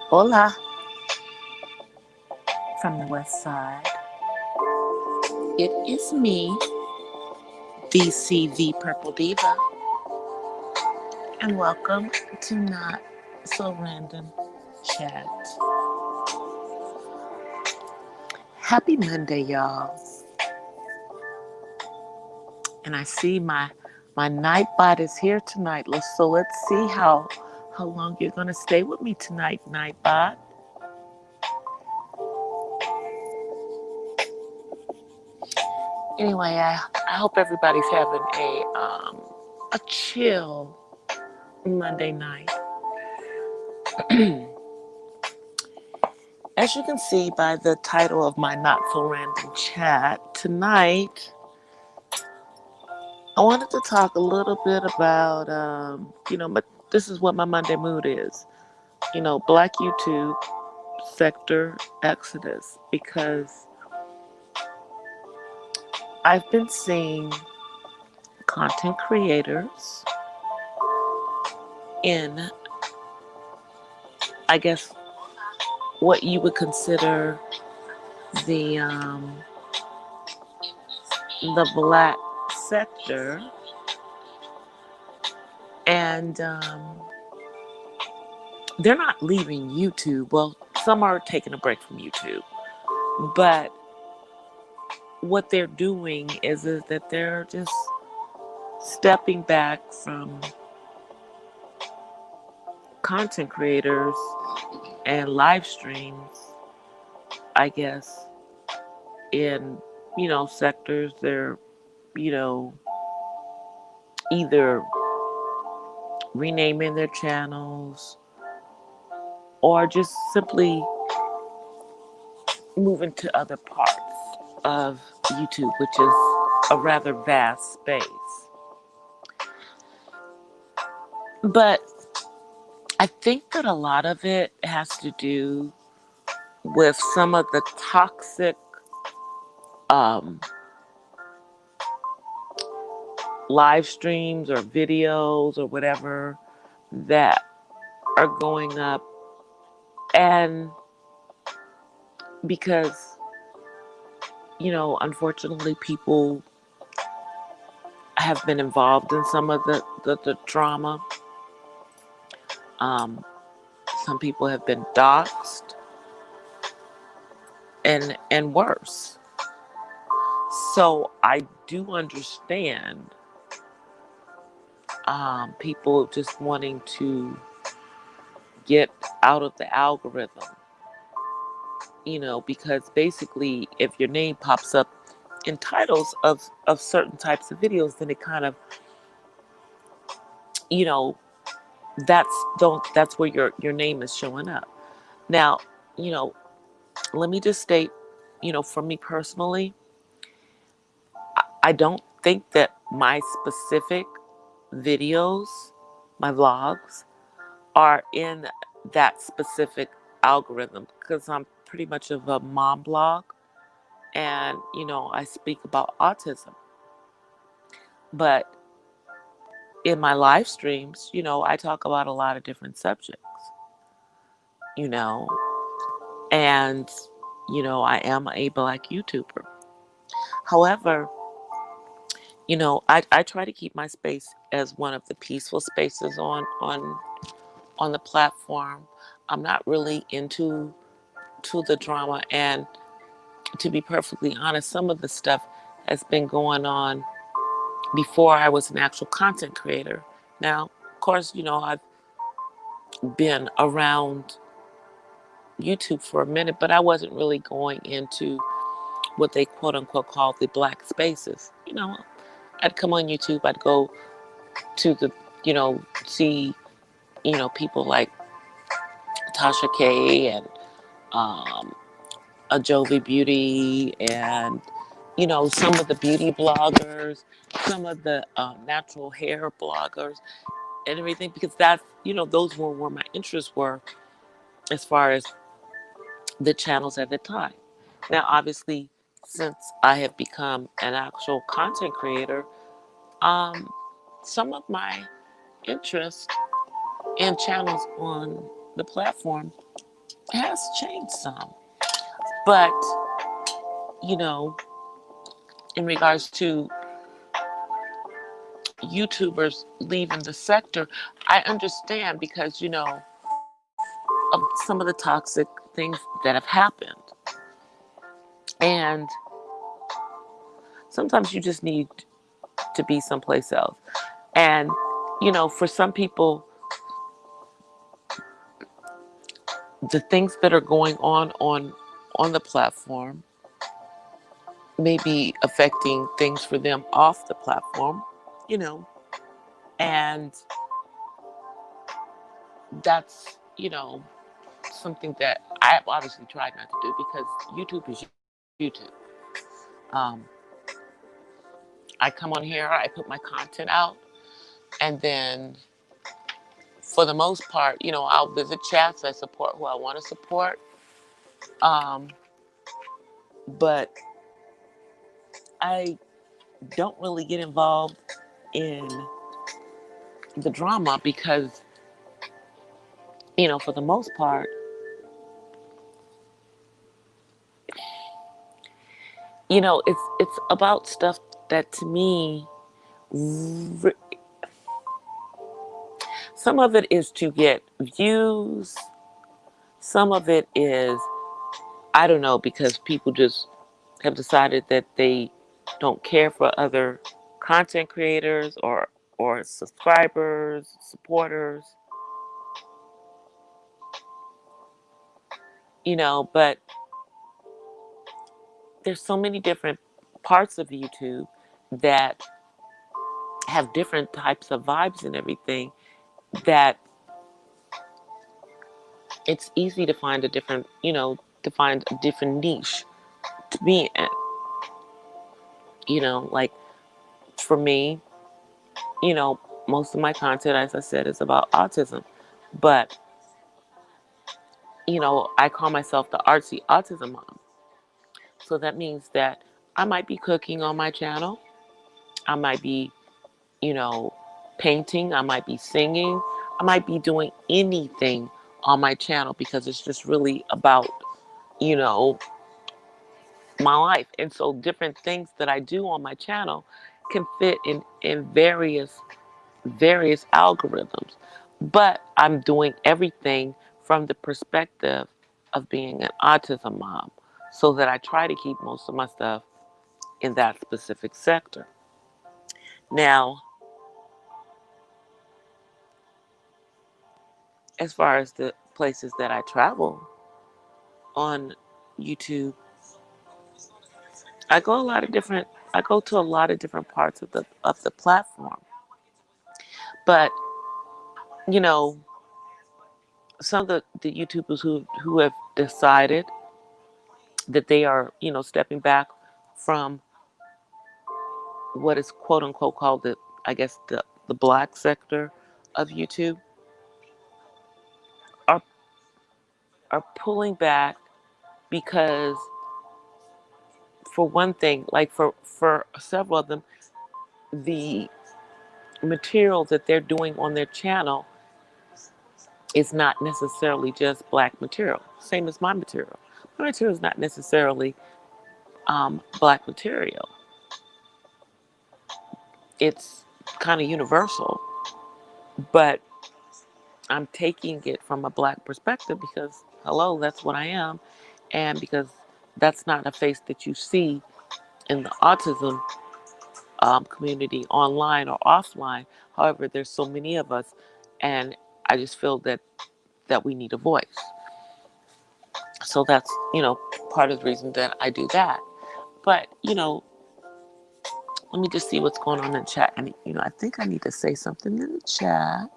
Hola from the west side. It is me, DCThePurpleDiva, and welcome to Not So Random Chat. Happy Monday, y'all. And I see my Nightbot is here tonight. So let's see how long you're gonna stay with me tonight, Nightbot. Anyway, I hope everybody's having a chill Monday night. As you can see by the title of my Not So Random Chat, tonight I wanted to talk a little bit about, but this is what my Monday mood is. Black YouTube sector exodus, because I've been seeing content creators in, I guess, what you would consider the black sector, and they're not leaving YouTube. Well, some are taking a break from YouTube, but what they're doing is that they're just stepping back from content creators and live streams, I guess, in, sectors. They're, either renaming their channels or just simply moving to other parts of YouTube, which is a rather vast space. But I think that a lot of it has to do with some of the toxic live streams or videos or whatever that are going up. And because, unfortunately, people have been involved in some of the drama. Some people have been doxxed and worse. So I do understand people just wanting to get out of the algorithm, because basically if your name pops up in titles of certain types of videos, then it kind of, that's where your name is showing up. Now, let me just state, for me personally, I don't think that my specific videos, my vlogs, are in that specific algorithm, because I'm pretty much of a mom blog, and I speak about autism. But in my live streams, I talk about a lot of different subjects, you know, and I am a Black YouTuber. However, I try to keep my space as one of the peaceful spaces on the platform. I'm not really into the drama, and to be perfectly honest, some of the stuff has been going on before I was an actual content creator. Now, of course, I've been around YouTube for a minute, but I wasn't really going into what they quote unquote call the black spaces. I'd come on YouTube, I'd go to the, see, people like Tasha K and a Jovi Beauty, and some of the beauty bloggers, some of the natural hair bloggers, and everything, because that's, those were where my interests were as far as the channels at the time. Now, obviously, since I have become an actual content creator, some of my interest in channels on the platform has changed some. But, you know, in regards to YouTubers leaving the sector, I understand because, of some of the toxic things that have happened. And sometimes you just need to be someplace else. And, for some people, the things that are going on the platform may be affecting things for them off the platform, you know, and that's, something that I have obviously tried not to do because YouTube is YouTube. Um, I come on here, I put my content out, and then for the most part, I'll visit chats, I support who I want to support. Um, but I don't really get involved in the drama because, for the most part, it's about stuff that to me, some of it is to get views, some of it is, I don't know, because people just have decided that they don't care for other content creators or subscribers, supporters, but there's so many different parts of YouTube that have different types of vibes and everything that it's easy to find a different niche to be in. Like for me, you know, most of my content, as I said, is about autism. But, I call myself the artsy autism mom. So that means that I might be cooking on my channel. I might be, you know, painting. I might be singing. I might be doing anything on my channel because it's just really about, you know, my life. And so different things that I do on my channel can fit in various algorithms. But I'm doing everything from the perspective of being an autism mom so that I try to keep most of my stuff in that specific sector. Now, as far as the places that I travel on YouTube, I go to a lot of different parts of the platform. But, you know, some of the YouTubers who have decided that they are, stepping back from what is quote unquote called I guess the black sector of YouTube are are pulling back because for one thing, like for several of them, the material that they're doing on their channel is not necessarily just black material. Same as my material. My material is not necessarily black material. It's kind of universal, but I'm taking it from a black perspective because, hello, that's what I am, and because that's not a face that you see in the autism community online or offline. However, there's so many of us, and I just feel that we need a voice. So that's part of the reason that I do that. But let me just see what's going on in the chat. And I think I need to say something in the chat.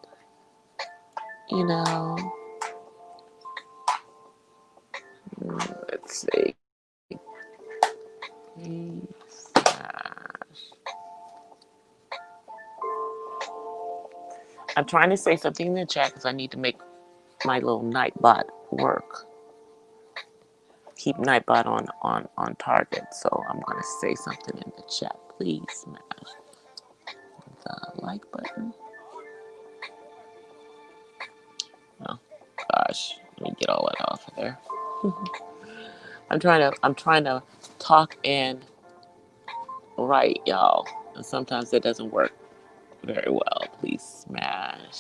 Let's see. I'm trying to say something in the chat because I need to make my little Nightbot work. Keep Nightbot on target. So I'm going to say something in the chat. Please smash the like button. Oh, gosh. Let me get all that off of together. I'm trying to talk and write, y'all. And sometimes it doesn't work very well. Please smash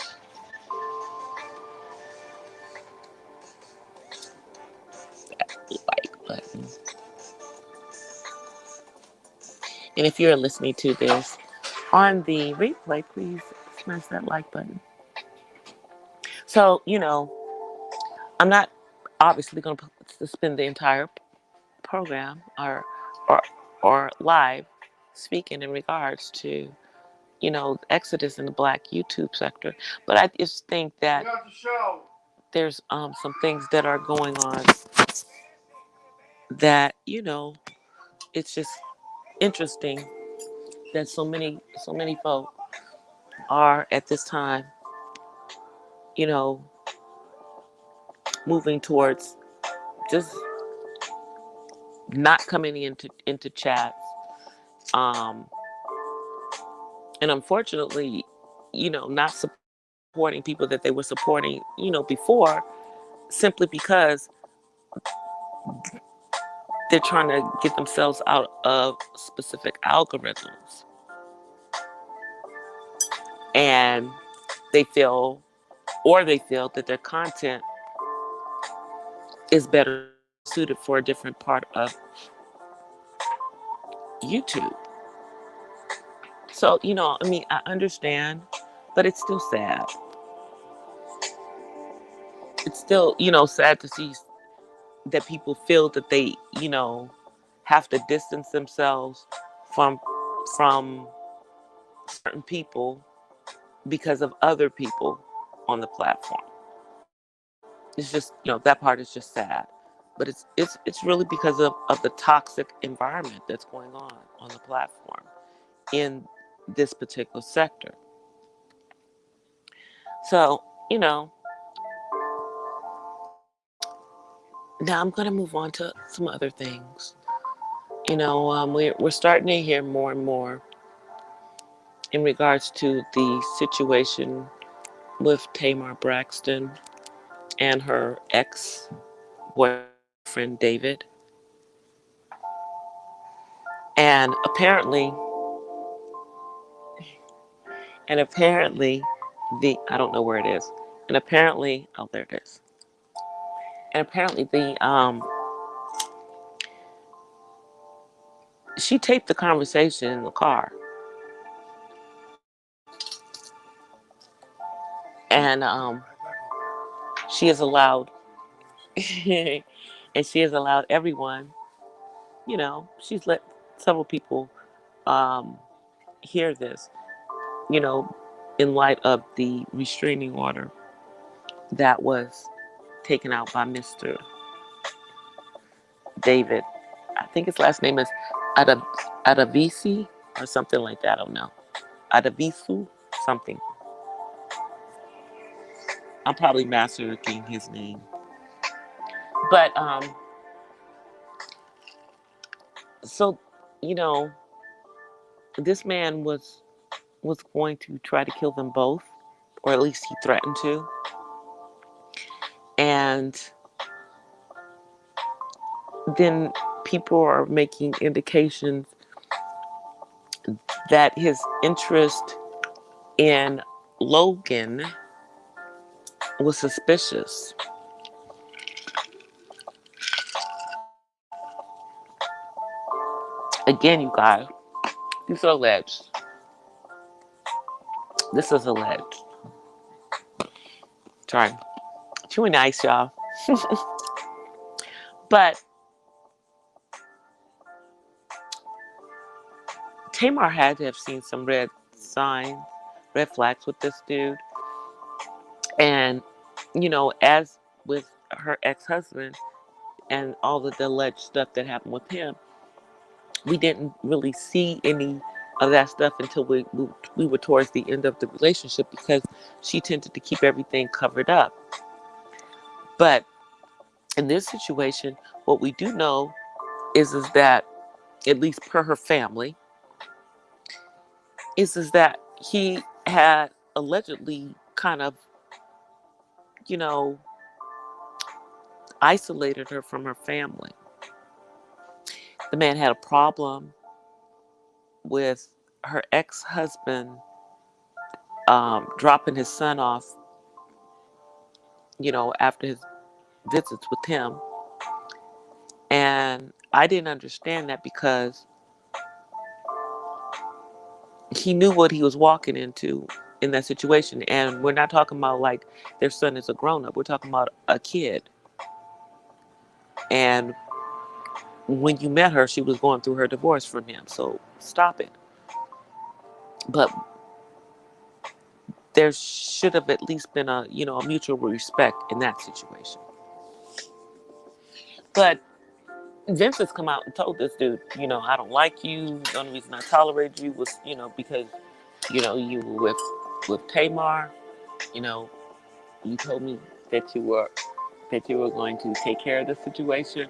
that like button. And if you're listening to this on the replay, please smash that like button. So, I'm not obviously going to spend the entire program or or live speaking in regards to exodus in the Black YouTube sector, but I just think that there's some things that are going on that it's just interesting that so many folk are at this time you know moving towards just not coming into chats, um and unfortunately not supporting people that they were supporting before, simply because they're trying to get themselves out of specific algorithms, and they feel they feel that their content is better suited for a different part of YouTube. So I mean, I understand, but it's still sad. It's still sad to see that people feel that they have to distance themselves from from certain people because of other people on the platform. It's just that part is just sad, but it's really because of the toxic environment that's going on the platform in this particular sector. So now I'm going to move on to some other things. We're starting to hear more and more in regards to the situation with Tamar Braxton and her ex-boyfriend David. And apparently the I don't know where it is. And apparently, oh, there it is. And apparently she taped the conversation in the car. And she has allowed and she has allowed everyone, she's let several people um, hear this, you know, in light of the restraining order that was taken out by Mr. David. I think his last name is Adavisi or something like that. I don't know. Adavisu something. I'm probably massacring his name. But so you know, this man was going to try to kill them both, or at least he threatened to. And then people are making indications that his interest in Logan was suspicious. Again, you guys, these are alleged. This is alleged. Sorry. Chewing nice, y'all. But Tamar had to have seen some red flags with this dude. And, as with her ex-husband and all of the alleged stuff that happened with him, we didn't really see any of that stuff until we were towards the end of the relationship, because she tended to keep everything covered up. But in this situation, what we do know is that, at least per her family, is that he had allegedly kind of, you know, isolated her from her family. The man had a problem with her ex-husband dropping his son off, after his visits with him. And I didn't understand that because he knew what he was walking into in that situation. And we're not talking about like their son is a grown-up. We're talking about a kid. And when you met her, she was going through her divorce from him. So stop it. But there should have at least been a mutual respect in that situation. But Vince has come out and told this dude, I don't like you. The only reason I tolerated you was, because, you were with Tamar, you told me that you were going to take care of the situation.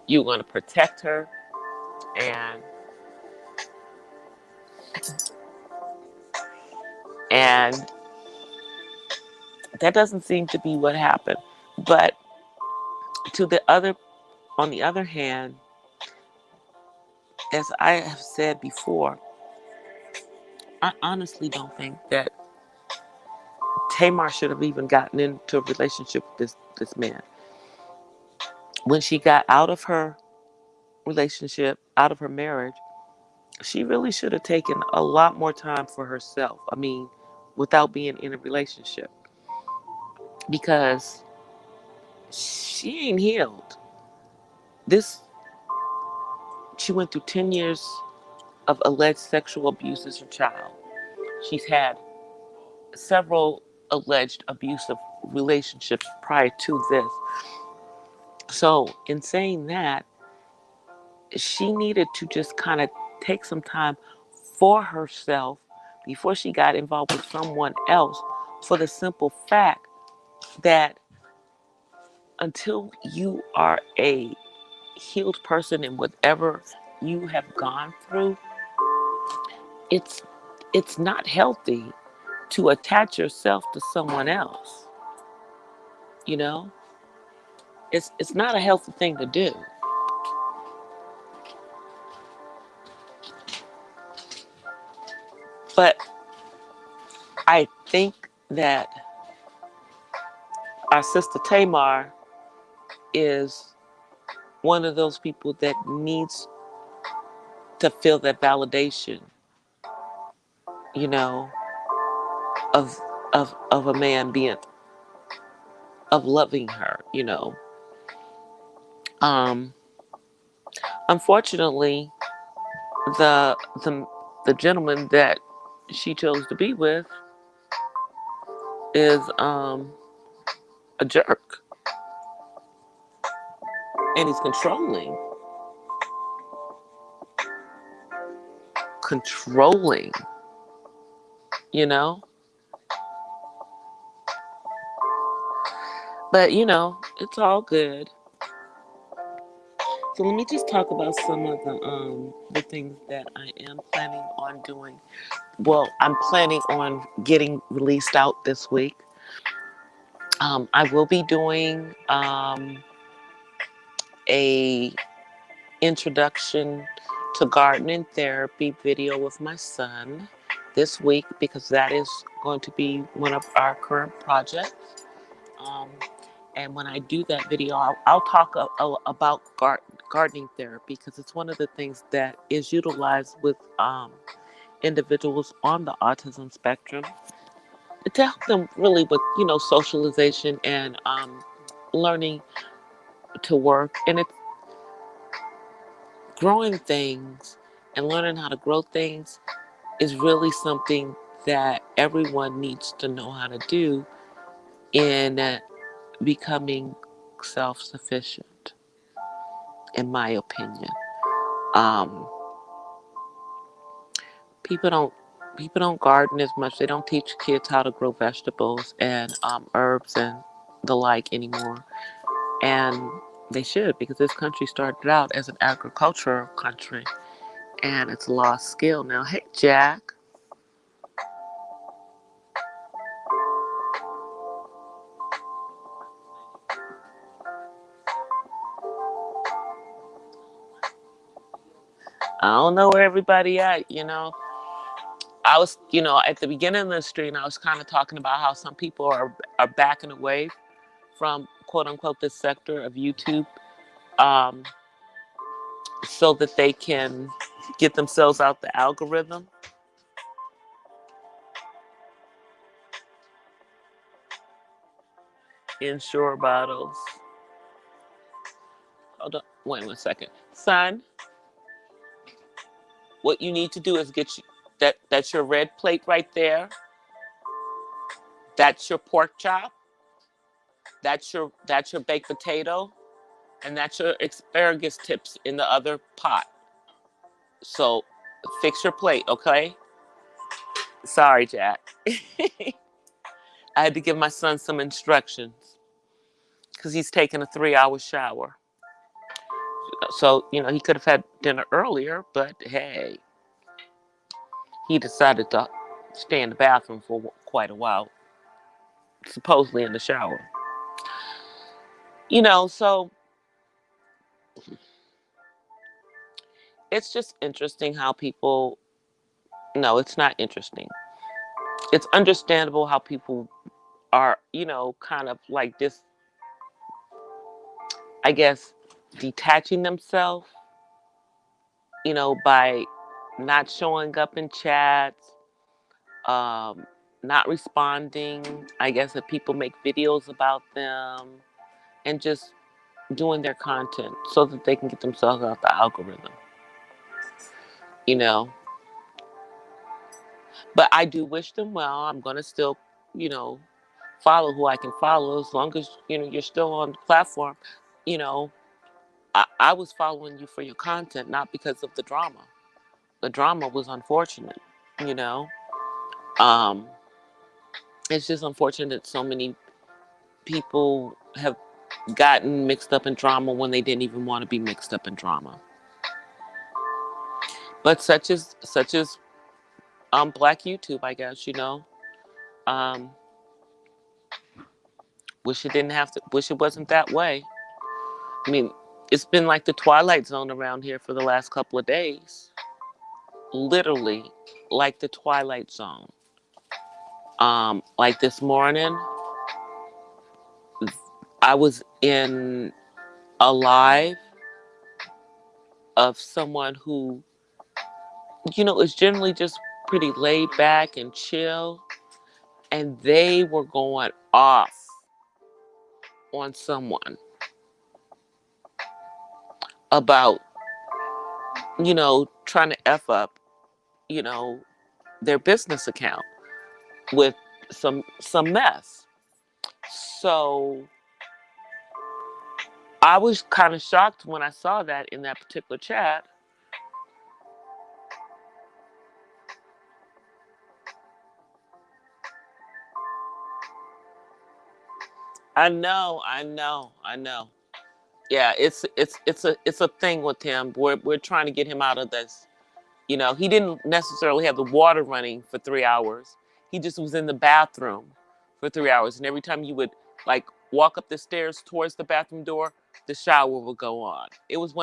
You were going to protect her, and that doesn't seem to be what happened. But on the other hand, as I have said before, I honestly don't think that Tamar should have even gotten into a relationship with this man. When she got out of her relationship, out of her marriage, she really should have taken a lot more time for herself. I mean, without being in a relationship. Because she ain't healed. She went through 10 years of alleged sexual abuse as a child. She's had several alleged abusive relationships prior to this. So, in saying that, she needed to just kind of take some time for herself before she got involved with someone else, for the simple fact that until you are a healed person in whatever you have gone through, it's not healthy to attach yourself to someone else. It's not a healthy thing to do. But I think that our sister Tamar is one of those people that needs to feel that validation, you know, of of a man being of loving her. Um, Unfortunately, the the the gentleman that she chose to be with is a jerk, and he's controlling, you know. But it's all good. So let me just talk about some of the things that I am planning on doing. Well, I'm planning on getting released out this week. I will be doing a introduction to gardening therapy video with my son this week, because that is going to be one of our current projects. Um, and when I do that video, I'll talk about gardening therapy, because it's one of the things that is utilized with individuals on the autism spectrum to help them really with socialization and learning to work. And it's growing things and learning how to grow things is really something that everyone needs to know how to do in becoming self-sufficient, in my opinion. Um, people don't garden as much. They don't teach kids how to grow vegetables and herbs and the like anymore. And they should, because this country started out as an agricultural country, and it's a lost skill now. Hey, Jack. I don't know where everybody at, I was, at the beginning of the stream, I was kind of talking about how some people are backing away from quote unquote this sector of YouTube, um, so that they can get themselves out the algorithm. Insure bottles. Hold on, wait 1 second, son. What you need to do is get you that's your red plate right there. That's your pork chop. That's your baked potato, and that's your asparagus tips in the other pot. So fix your plate, okay? Sorry, Jack. I had to give my son some instructions because he's taking a 3-hour shower. So, he could have had dinner earlier, but hey, he decided to stay in the bathroom for quite a while, supposedly in the shower. So it's just interesting how people, no, it's not interesting. It's understandable how people are, kind of like this, I guess, detaching themselves, by not showing up in chats, um, not responding, I guess, if people make videos about them, and just doing their content so that they can get themselves out the algorithm, you know. But I do wish them well. I'm going to still, you know, follow who I can follow as long as, you're still on the platform. You know, I was following you for your content, not because of the drama. The drama was unfortunate, you know. Um, it's just unfortunate that so many people have gotten mixed up in drama when they didn't even want to be mixed up in drama. But such as Black YouTube, I guess, Um, wish it didn't have to. Wish it wasn't that way. I mean, it's been like the Twilight Zone around here for the last couple of days. Literally, like the Twilight Zone. Like this morning, I was in a live of someone who, is generally just pretty laid back and chill, and they were going off on someone about, trying to F up, you know, their business account with some mess. So I was kind of shocked when I saw that in that particular chat. I know, I know, I know. Yeah, it's a thing with him. We're trying to get him out of this. He didn't necessarily have the water running for 3 hours. He just was in the bathroom for 3 hours. And every time you would like walk up the stairs towards the bathroom door, the shower would go on. It was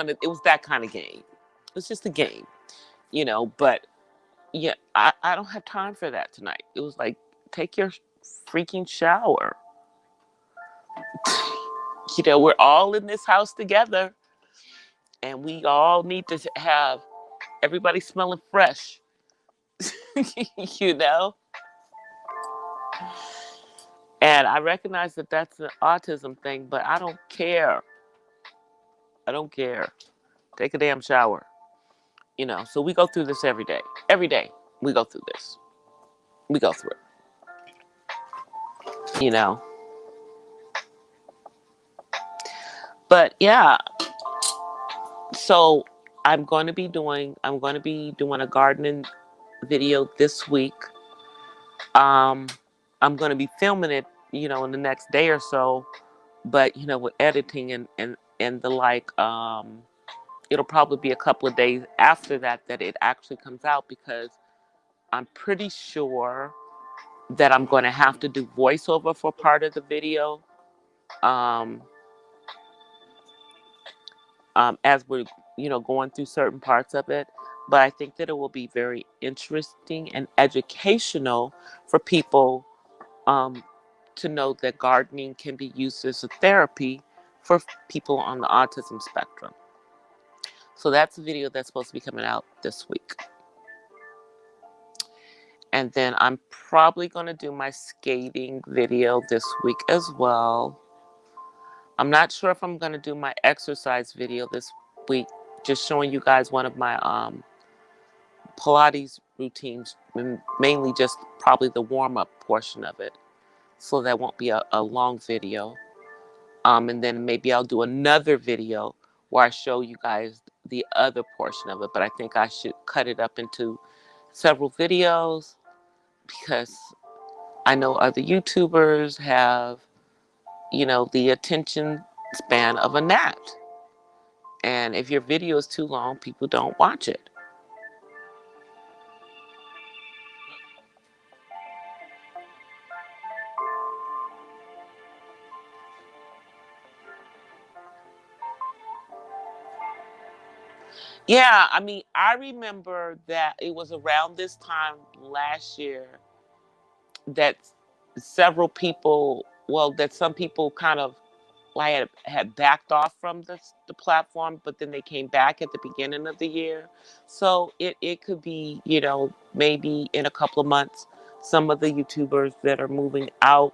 that kind of game. It's just a game, but yeah, I don't have time for that tonight. It was like, take your freaking shower. We're all in this house together, and we all need to have everybody smelling fresh. you know And I recognize that that's an autism thing, but I don't care. I don't care. Take a damn shower. So we go through this every day. Every day we go through this. We go through it. But yeah, so I'm going to be doing a gardening video this week. I'm going to be filming it, in the next day or so, but with editing and the like, it'll probably be a couple of days after that it actually comes out, because I'm pretty sure that I'm going to have to do voiceover for part of the video, um, as we're going through certain parts of it. but I think that it will be very interesting and educational for people to know that gardening can be used as a therapy for people on the autism spectrum. So that's a video that's supposed to be coming out this week. And then I'm probably going to do my skating video this week as well. I'm not sure if I'm going to do my exercise video this week, just showing you guys one of my Pilates routines, mainly just probably the warm-up portion of it. So that won't be a long video. And then maybe I'll do another video where I show you guys the other portion of it. But I think I should cut it up into several videos because I know other YouTubers have, the attention span of a gnat. And if your video is too long, people don't watch it. Yeah, I mean, I remember that it was around this time last year that several people, well, that some people kind of like had backed off from the platform, but then they came back at the beginning of the year. So it could be, maybe in a couple of months, some of the YouTubers that are moving out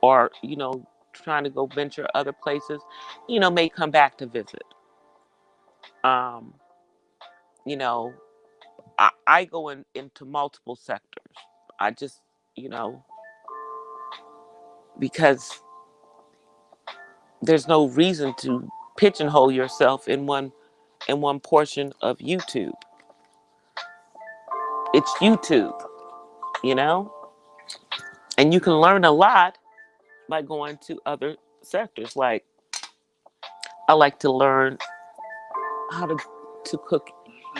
or, trying to go venture other places, may come back to visit. Um, you know, I go into multiple sectors. I just, because there's no reason to pigeonhole yourself in one portion of YouTube. It's YouTube, you know? And you can learn a lot by going to other sectors. Like I like to learn how to cook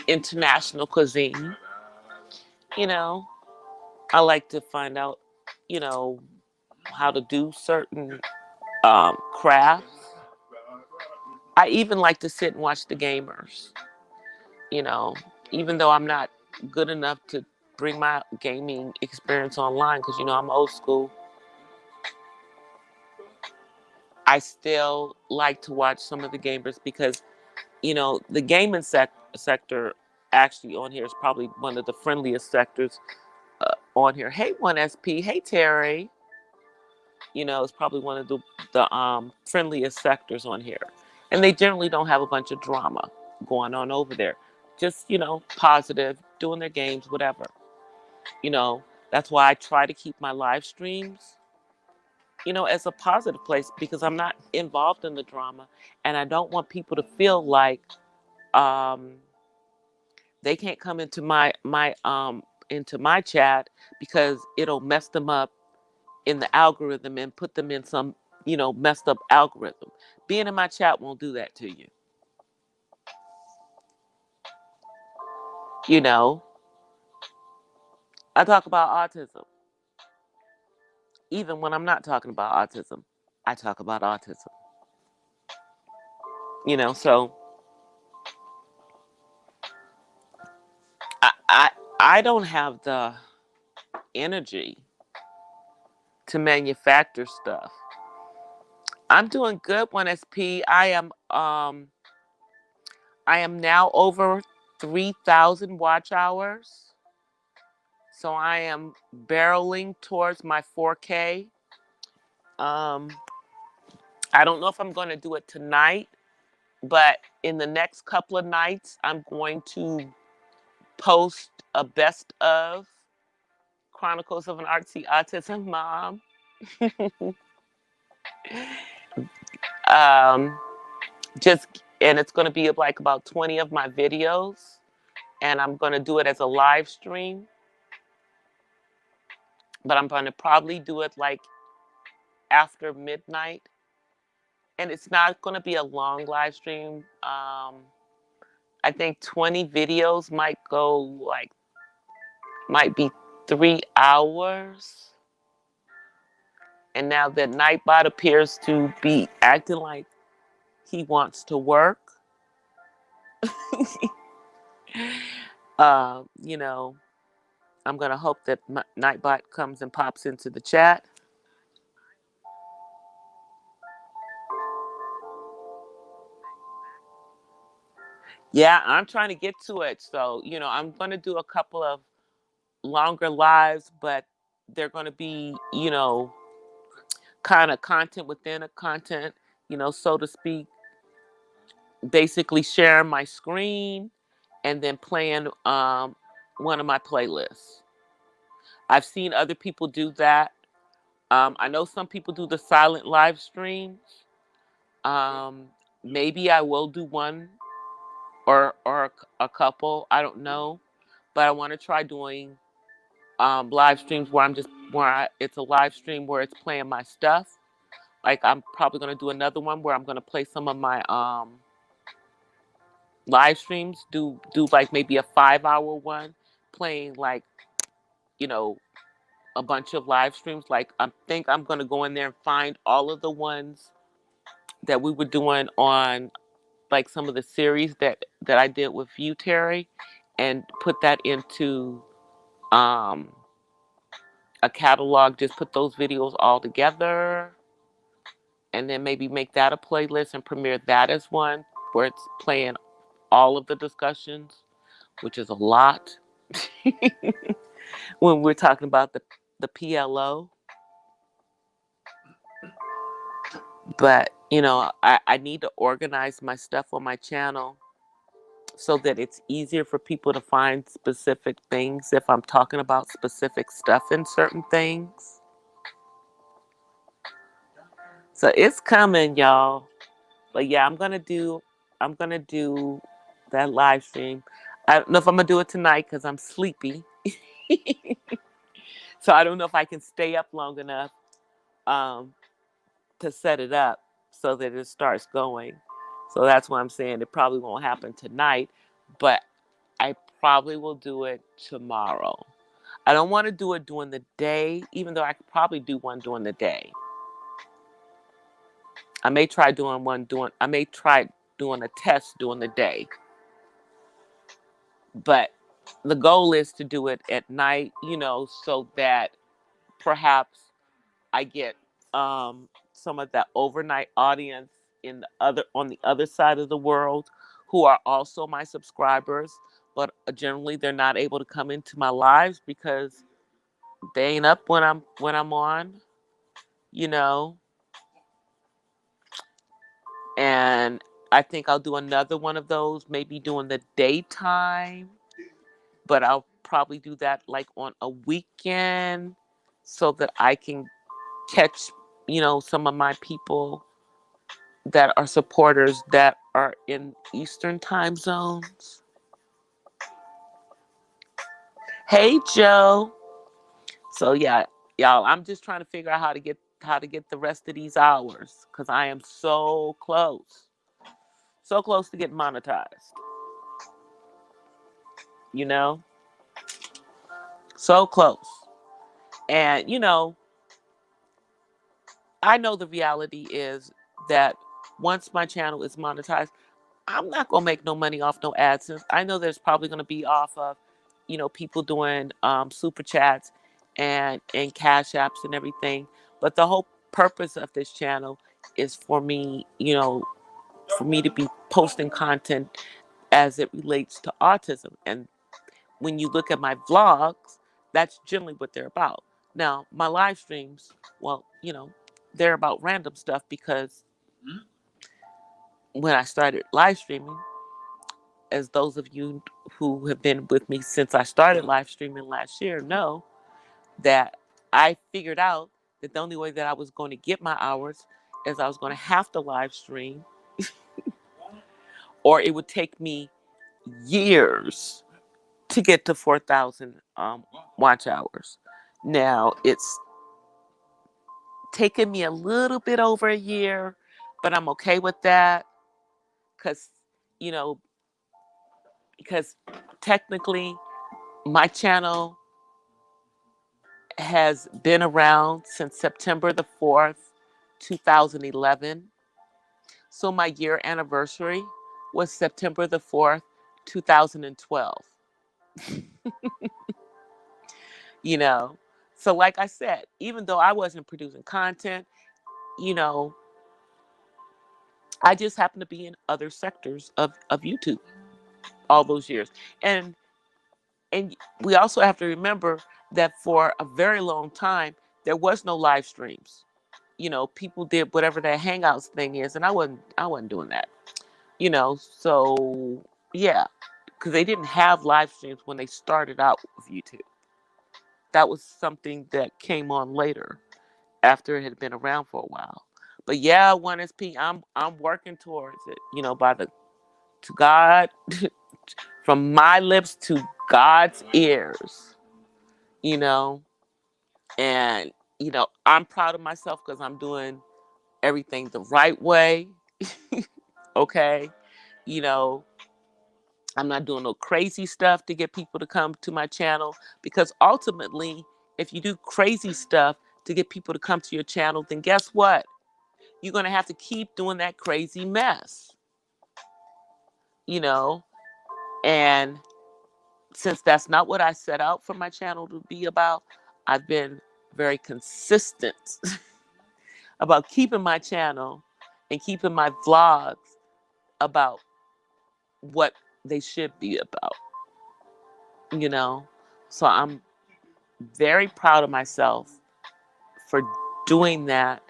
international cuisine, you know. I like to find out, how to do certain crafts. I even like to sit and watch the gamers, you know, even though I'm not good enough to bring my gaming experience online because, I'm old school. I still like to watch some of the gamers because, the gaming sector actually on here is probably one of the friendliest sectors on here. Hey, 1SP. Hey, Terry. It's probably one of the friendliest sectors on here. And they generally don't have a bunch of drama going on over there. Just, positive, doing their games, whatever. That's why I try to keep my live streams, as a positive place because I'm not involved in the drama and I don't want people to feel like they can't come into my chat because it'll mess them up in the algorithm and put them in some, messed up algorithm. Being in my chat won't do that to you. I talk about autism. Even when I'm not talking about autism, I talk about autism. So I don't have the energy to manufacture stuff. I'm doing good, 1SP. I am now over 3,000 watch hours. So I am barreling towards my 4K. I don't know if I'm going to do it tonight, but in the next couple of nights, I'm going to post a best of Chronicles of an Artsy Autism Mom. And it's going to be like about 20 of my videos, and I'm going to do it as a live stream. But I'm going to probably do it like after midnight. And it's not going to be a long live stream. I think 20 videos might be 3 hours. And now that Nightbot appears to be acting like he wants to work, You know, I'm going to hope that Nightbot comes and pops into the chat. Yeah, I'm trying to get to it. So, I'm going to do a couple of longer lives, but they're going to be, kind of content within a content, so to speak, basically sharing my screen and then playing one of my playlists. I've seen other people do that. I know some people do the silent live streams. Um, Maybe I will do one or a couple. I don't know, but I want to try doing live streams where it's a live stream where it's playing my stuff. Like I'm probably gonna do another one where I'm gonna play some of my live streams. Do like maybe a 5 hour one, playing like you know a bunch of live streams. Like I think I'm gonna go in there and find all of the ones that we were doing on like some of the series that I did with you, Terry, and put that into um a catalog. Just put those videos all together and then maybe make that a playlist and premiere that as one where it's playing all of the discussions, which is a lot when we're talking about the PLO. But I need to organize my stuff on my channel so that it's easier for people to find specific things if I'm talking about specific stuff in certain things. So it's coming, y'all. But yeah, I'm gonna do that live stream. I don't know if I'm gonna do it tonight because I'm sleepy. So I don't know if I can stay up long enough um, to set it up so that it starts going. So that's why I'm saying it probably won't happen tonight, but I probably will do it tomorrow. I don't want to do it during the day, even though I could probably do one during the day. I may try doing a test during the day, but the goal is to do it at night, so that perhaps I get some of that overnight audience on the other side of the world who are also my subscribers, but generally they're not able to come into my lives because they ain't up when I'm on, you know. And I think I'll do another one of those, maybe during the daytime, but I'll probably do that like on a weekend so that I can catch, some of my people that are supporters that are in Eastern time zones. Hey Joe. So yeah, y'all, I'm just trying to figure out how to get the rest of these hours because I am so close. So close to getting monetized. You know? So close. And I know the reality is that once my channel is monetized, I'm not gonna make no money off no AdSense. I know there's probably gonna be off of, people doing super chats and cash apps and everything. But the whole purpose of this channel is for me to be posting content as it relates to autism. And when you look at my vlogs, that's generally what they're about. Now, my live streams, well, they're about random stuff because when I started live streaming, as those of you who have been with me since I started live streaming last year know, that I figured out that the only way that I was going to get my hours is I was going to have to live stream, or it would take me years to get to 4,000 watch hours. Now it's taken me a little bit over a year, but I'm okay with that because, you know, because technically my channel has been around since September the 4th, 2011. So my year anniversary was September the 4th, 2012. you know. So like I said, even though I wasn't producing content, you know, I just happened to be in other sectors of YouTube all those years. And we also have to remember that for a very long time there was no live streams. You know, people did whatever that Hangouts thing is, and I wasn't doing that. You know, so yeah, because they didn't have live streams when they started out with YouTube. That was something that came on later after it had been around for a while. But yeah, 1SP, I'm working towards it. You know, by the to God, from my lips to God's ears. You know, and you know, I'm proud of myself because I'm doing everything the right way. Okay, you know, I'm not doing no crazy stuff to get people to come to my channel, because ultimately, if you do crazy stuff to get people to come to your channel, then guess what? You're going to have to keep doing that crazy mess, you know? And since that's not what I set out for my channel to be about, I've been very consistent about keeping my channel and keeping my vlogs about what they should be about, you know? So I'm very proud of myself for doing that,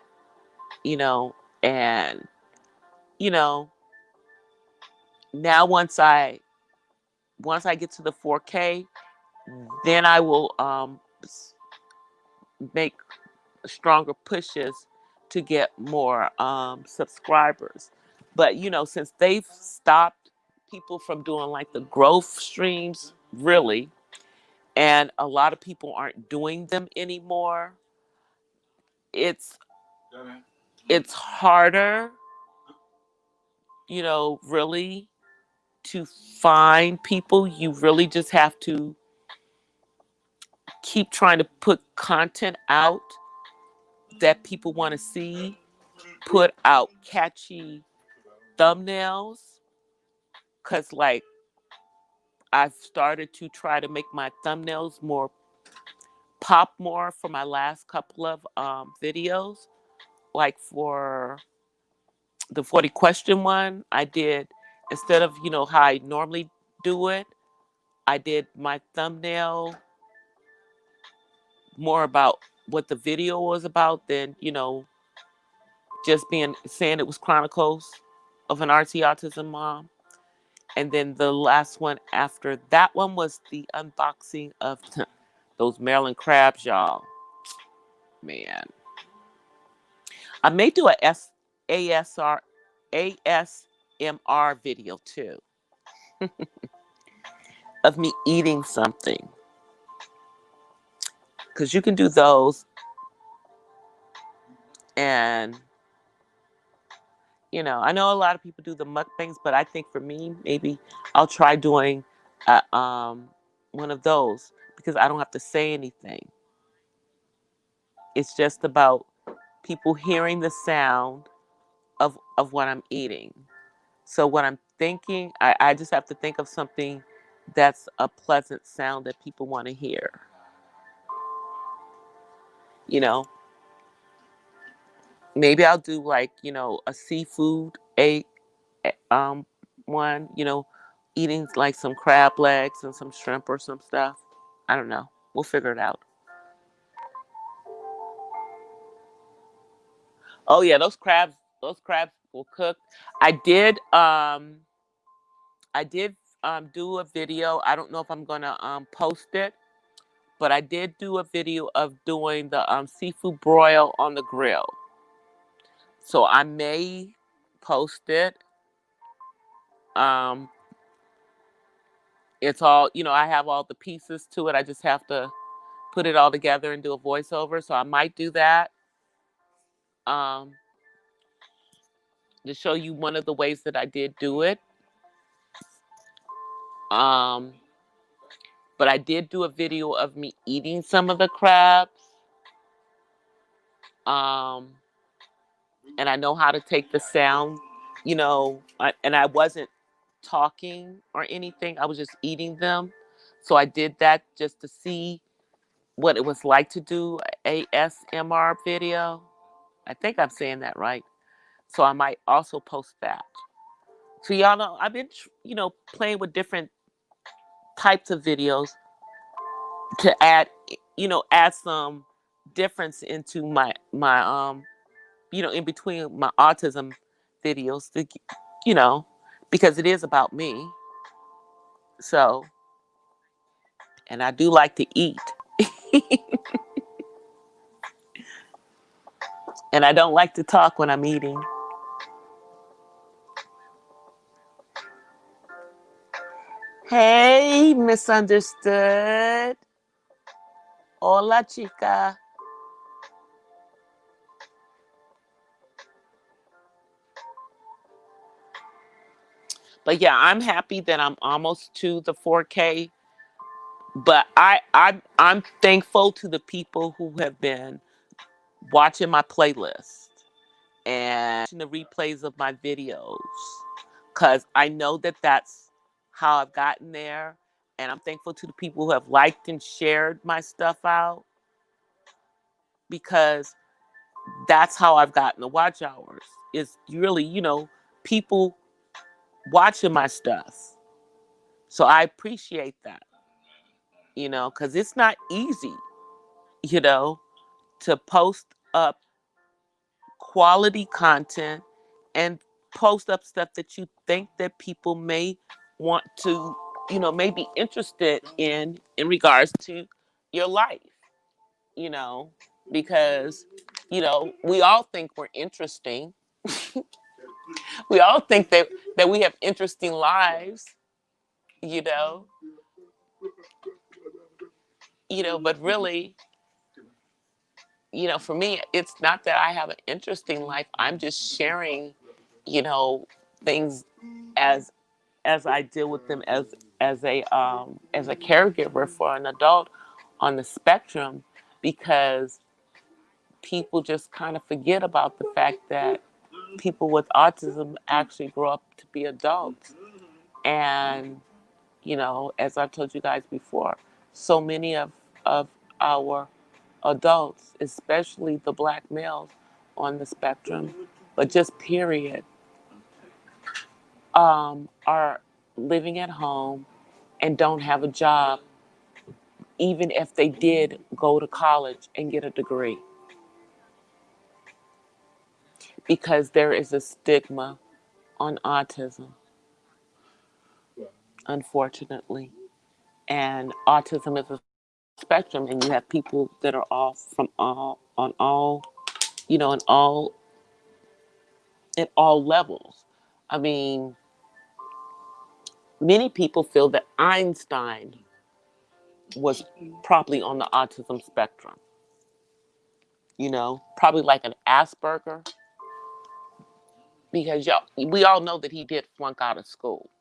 you know, and, you know, now once I get to the 4K, then I will make stronger pushes to get more subscribers. But you know, since they've stopped people from doing like the growth streams, really, and a lot of people aren't doing them anymore, it's it's harder, you know, really, to find people. You really just have to keep trying to put content out that people want to see, put out catchy thumbnails. Because, like, I've started to try to make my thumbnails more pop more for my last couple of videos. Like for the 40 question one, I did, instead of, you know, how I normally do it, I did my thumbnail more about what the video was about than, you know, just being saying it was chronicles of an RT autism mom. And then the last one after that one was the unboxing of those Maryland crabs, y'all. Man, I may do a ASMR video too of me eating something, because you can do those. And you know, I know a lot of people do the mukbangs, but I think for me, maybe I'll try doing one of those, because I don't have to say anything. It's just about people hearing the sound of what I'm eating. So what I'm thinking, I just have to think of something that's a pleasant sound that people want to hear. You know, maybe I'll do like, you know, a seafood um one, you know, eating like some crab legs and some shrimp or some stuff. I don't know. We'll figure it out. Oh yeah, those crabs will cook. I did do a video. I don't know if I'm gonna post it, but I did do a video of doing the seafood broil on the grill. So I may post it. Um, it's all, you know, I have all the pieces to it. I just have to put it all together and do a voiceover. So I might do that um, to show you one of the ways that I did do it. Um, but I did do a video of me eating some of the crabs. Um, and I know how to take the sound, you know, and I wasn't talking or anything. I was just eating them. So I did that just to see what it was like to do a ASMR video. I think I'm saying that right. So I might also post that. So y'all know I've been, playing with different types of videos to add, add some difference into my in between my autism videos, you know, because it is about me. So, and I do like to eat. And I don't like to talk when I'm eating. Hey, misunderstood. Hola, chica. But yeah, I'm happy that I'm almost to the 4K. But I'm thankful to the people who have been watching my playlist and watching the replays of my videos, because I know that that's how I've gotten there. And I'm thankful to the people who have liked and shared my stuff out, because that's how I've gotten the watch hours. It's really, people watching my stuff. So I appreciate that, because it's not easy, you know, to post up quality content and post up stuff that you think that people may want to, may be interested in regards to your life, you know, because, we all think we're interesting. We all think that we have interesting lives, you know, but really, for me, it's not that I have an interesting life. I'm just sharing, things as I deal with them as a caregiver for an adult on the spectrum, because people just kind of forget about the fact that people with autism actually grow up to be adults. And, as I told you guys before, so many of our adults, especially the black males on the spectrum, but just period, are living at home and don't have a job, even if they did go to college and get a degree, because there is a stigma on autism, unfortunately. And autism is a spectrum, and you have people that are all from all on all, you know, in all at all levels. I mean, many people feel that Einstein was probably on the autism spectrum, probably like an Asperger, because we all know that he did flunk out of school.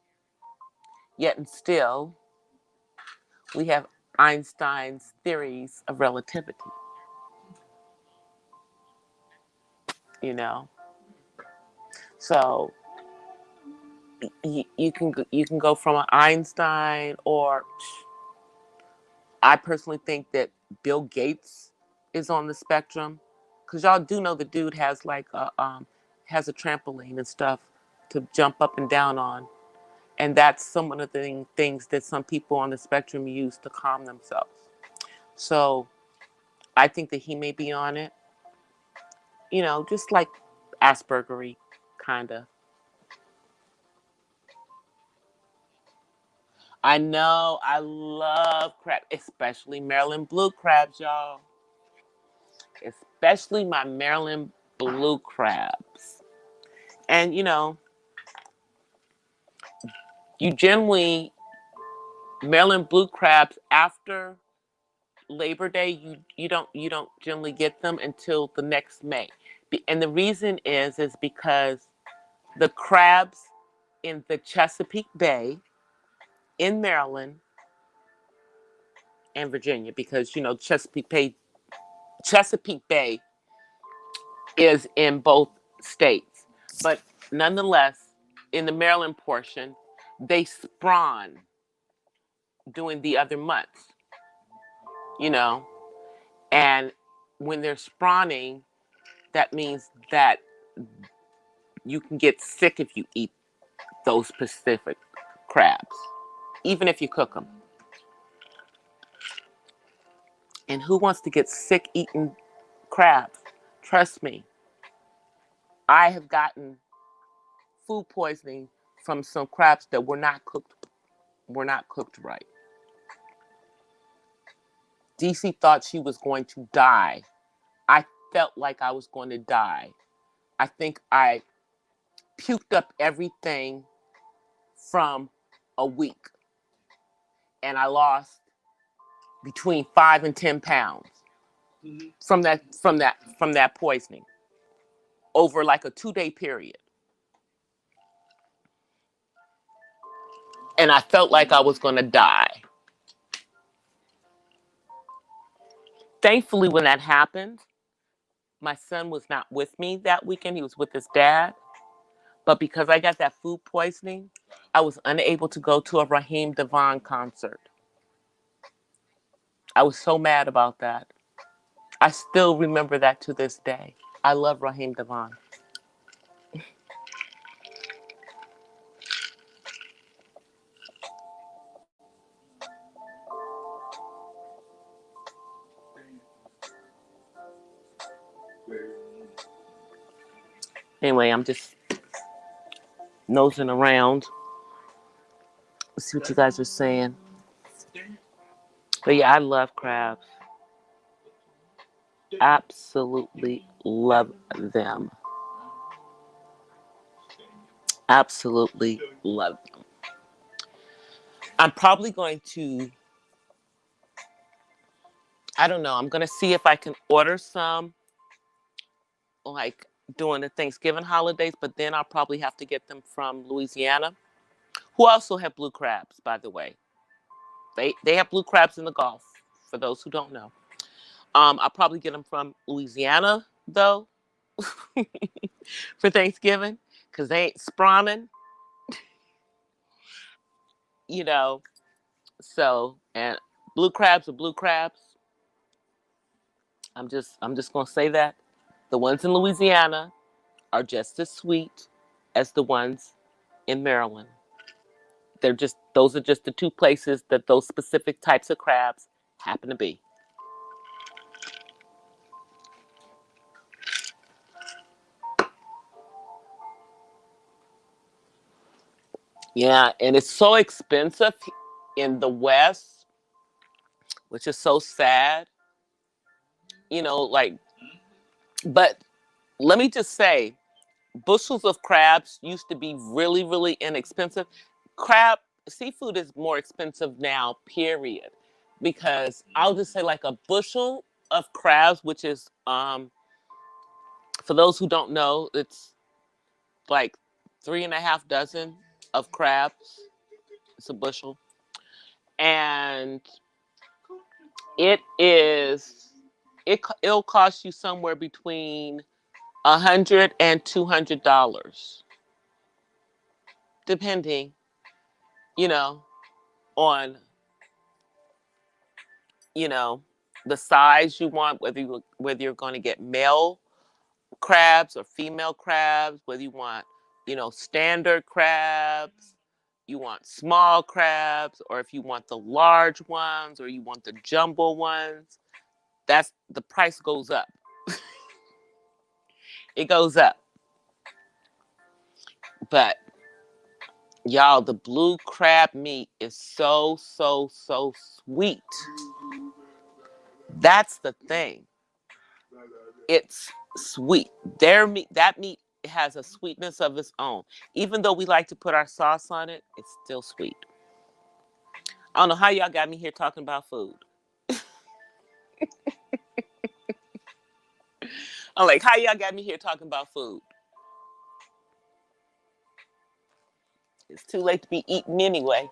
Yet and still, we have Einstein's theories of relativity, you know. So you can go from an Einstein, or I personally think that Bill Gates is on the spectrum, because y'all do know the dude has like has a trampoline and stuff to jump up and down on, and that's some of the things that some people on the spectrum use to calm themselves. So I think that he may be on it, just like Aspergery, kind of. I know, I love crab, especially Maryland blue crabs, y'all. Especially my Maryland blue crabs. And you generally, Maryland blue crabs after Labor Day, you don't generally get them until the next May. And the reason is because the crabs in the Chesapeake Bay in Maryland and Virginia, because Chesapeake Bay is in both states. But nonetheless, in the Maryland portion, they spawn during the other months, you know. And when they're spawning, that means that you can get sick if you eat those specific crabs, even if you cook them. And who wants to get sick eating crabs? Trust me, I have gotten food poisoning from some crabs that were not cooked right. DC thought she was going to die. I felt like I was going to die. I think I puked up everything from a week, and I lost between 5 and 10 pounds from that poisoning over like a 2-day period. And I felt like I was going to die. Thankfully, when that happened, my son was not with me that weekend. He was with his dad. But because I got that food poisoning, I was unable to go to a Raheem Devon concert. I was so mad about that. I still remember that to this day. I love Raheem Devon. Anyway, I'm just nosing around. Let's see what you guys are saying. But yeah, I love crabs. Absolutely love them. Absolutely love them. I'm probably going to, I don't know, I'm going to see if I can order some, like during the Thanksgiving holidays, but then I'll probably have to get them from Louisiana, who also have blue crabs, by the way. They have blue crabs in the Gulf, for those who don't know. I'll probably get them from Louisiana, though, for Thanksgiving, because they ain't spawning, you know. So, and blue crabs are blue crabs. I'm just gonna say that the ones in Louisiana are just as sweet as the ones in Maryland. Those are just the two places that those specific types of crabs happen to be. Yeah, and it's so expensive in the West, which is so sad. Like, but let me just say, bushels of crabs used to be really, really inexpensive. Seafood is more expensive now, period. Because I'll just say like a bushel of crabs, which is, for those who don't know, it's like 3.5 dozen of crabs. It's a bushel. And it is, it'll cost you somewhere between $100 and $200, depending, you know, on, you know, the size you want, whether you're going to get male crabs or female crabs, whether you want, standard crabs, you want small crabs, or if you want the large ones, or you want the jumbo ones. That's the price goes up. It goes up. But y'all, the blue crab meat is so, so, so sweet. That's the thing. It's sweet. That meat has a sweetness of its own. Even though we like to put our sauce on it, it's still sweet. I don't know how y'all got me here talking about food. I'm like, how y'all got me here talking about food? It's too late to be eating anyway.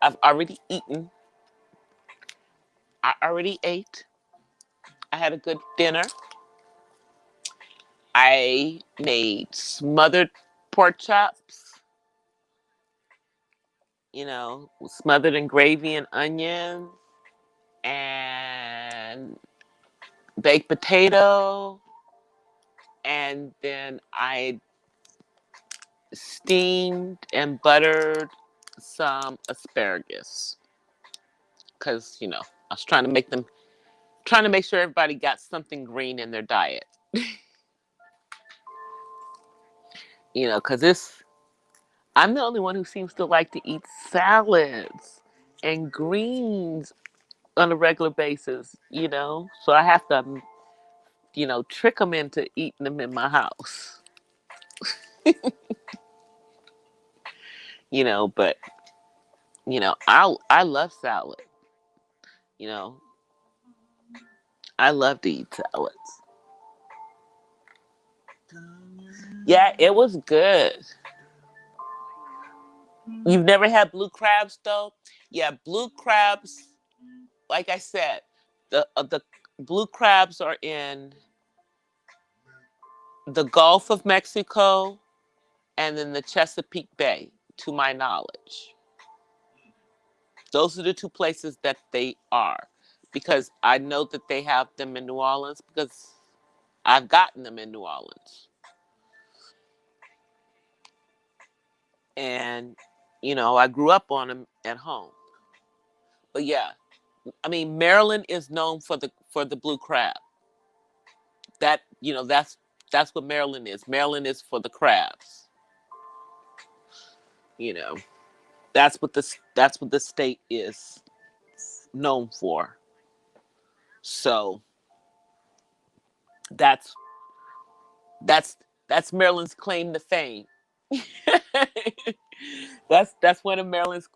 I've already eaten. I already ate. I had a good dinner. I made smothered pork chops. smothered in gravy and onion and baked potato. And then I steamed and buttered some asparagus because, I was trying to make sure everybody got something green in their diet. Because I'm the only one who seems to like to eat salads and greens on a regular basis, So I have to, trick them into eating them in my house, but, I love salad, you know, I love to eat salads. Yeah, it was good. You've never had blue crabs though? Yeah, blue crabs, like I said, the blue crabs are in the Gulf of Mexico and then the Chesapeake Bay, to my knowledge. Those are the two places that they are. Because I know that they have them in New Orleans because I've gotten them in New Orleans. And, I grew up on them at home. But yeah, I mean, Maryland is known for the blue crab. That's what Maryland is. Maryland is for the crabs. You know, that's what the state is known for. So that's that's that's Maryland's claim to fame. That's one of Maryland's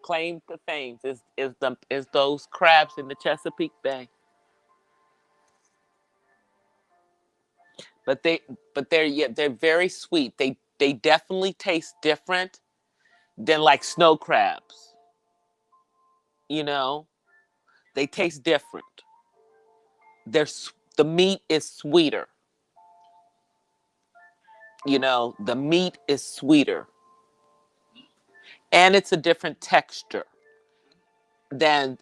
claim to fame is those crabs in the Chesapeake Bay. But they're very sweet. They definitely taste different than like snow crabs. You know, they taste different. The meat is sweeter. The meat is sweeter, and it's a different texture than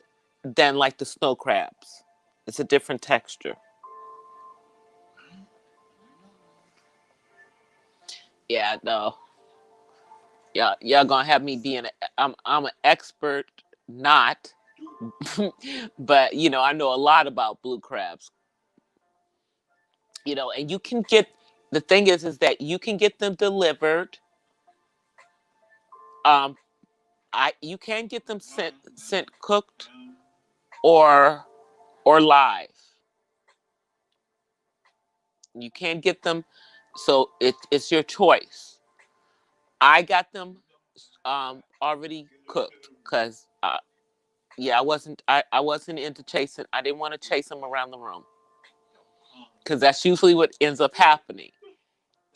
like the snow crabs. It's a different texture. Yeah, no. Yeah, y'all gonna have me being I'm an expert, not, but I know a lot about blue crabs. And you can get the thing is that you can get them delivered. Um, you can get them sent cooked or live. You can get them, so it's your choice. I got them already cooked because yeah, I wasn't into chasing. I didn't want to chase them around the room because that's usually what ends up happening.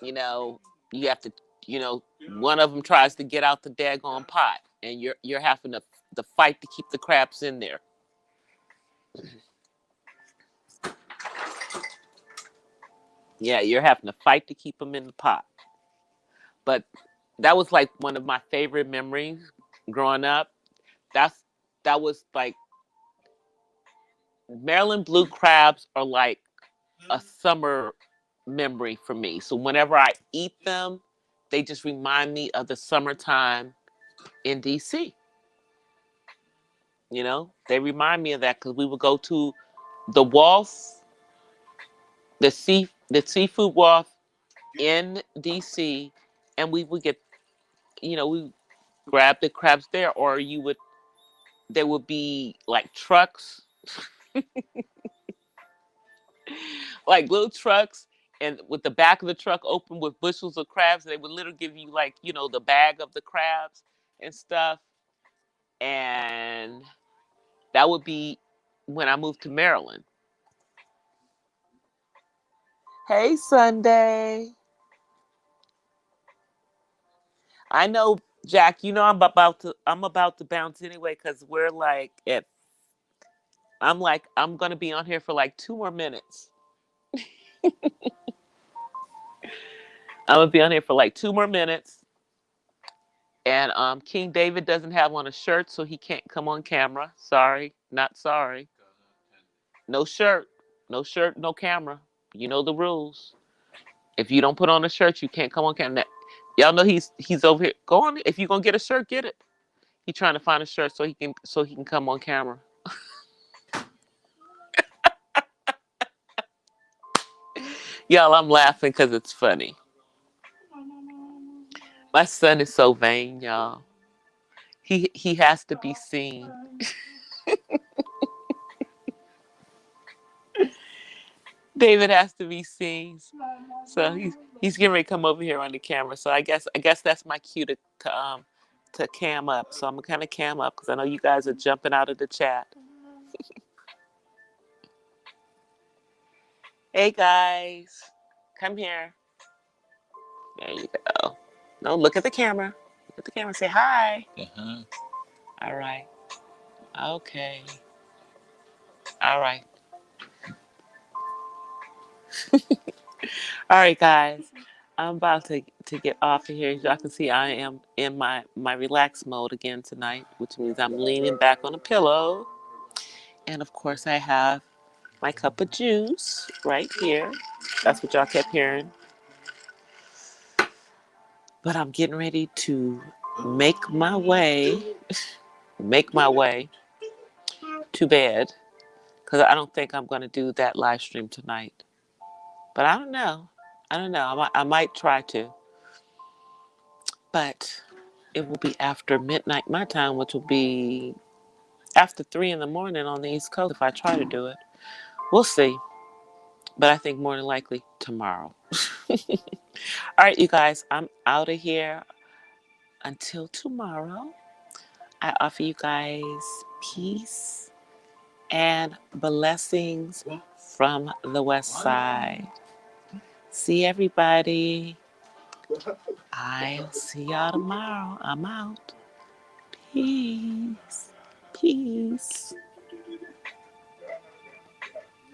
You know, you have to, one of them tries to get out the daggone pot, and you're having to fight to keep the crabs in there. Yeah, you're having to fight to keep them in the pot. But that was like one of my favorite memories growing up. That's that was like Maryland blue crabs are like a summer memory for me. So whenever I eat them, they just remind me of the summertime in DC. They remind me of that because we would go to the wharf, the seafood wharf in DC, and we would get, we grab the crabs there, or there would be like trucks, like little trucks, and with the back of the truck open with bushels of crabs, and they would literally give you like, the bag of the crabs and stuff. And that would be when I moved to Maryland. Hey, Sunday. I know, Jack. I'm about to bounce anyway because we're like at. I'm gonna be on here for like 2 more minutes. I'm gonna be on here for like 2 more minutes, And King David doesn't have on a shirt, so he can't come on camera. Sorry, not sorry. No shirt, no shirt, no camera. You know the rules. If you don't put on a shirt, you can't come on camera. Y'all know he's over here. Go on. If you're gonna get a shirt, get it. He's trying to find a shirt so he can come on camera. Y'all, I'm laughing because it's funny. My son is so vain, y'all. He has to be seen. David has to be seen. So he's getting ready to come over here on the camera. So I guess that's my cue to cam up. So I'm gonna kind of cam up because I know you guys are jumping out of the chat. Hey guys, come here. There you go. No, look at the camera. Look at the camera. Say hi. Uh-huh. All right. Okay. All right. All right, guys. I'm about to get off of here. As y'all can see, I am in my relaxed mode again tonight, which means I'm leaning back on a pillow. And of course, I have my cup of juice right here. That's what y'all kept hearing. But I'm getting ready to make my way, make my way to bed because I don't think I'm going to do that live stream tonight. But I don't know. I don't know. I might try to. But it will be after midnight my time, which will be after 3 in the morning on the East Coast if I try to do it. We'll see. But I think more than likely tomorrow. All right, you guys, I'm out of here. Until tomorrow, I offer you guys peace and blessings from the West Side. See everybody. I'll see y'all tomorrow. I'm out. Peace. Peace.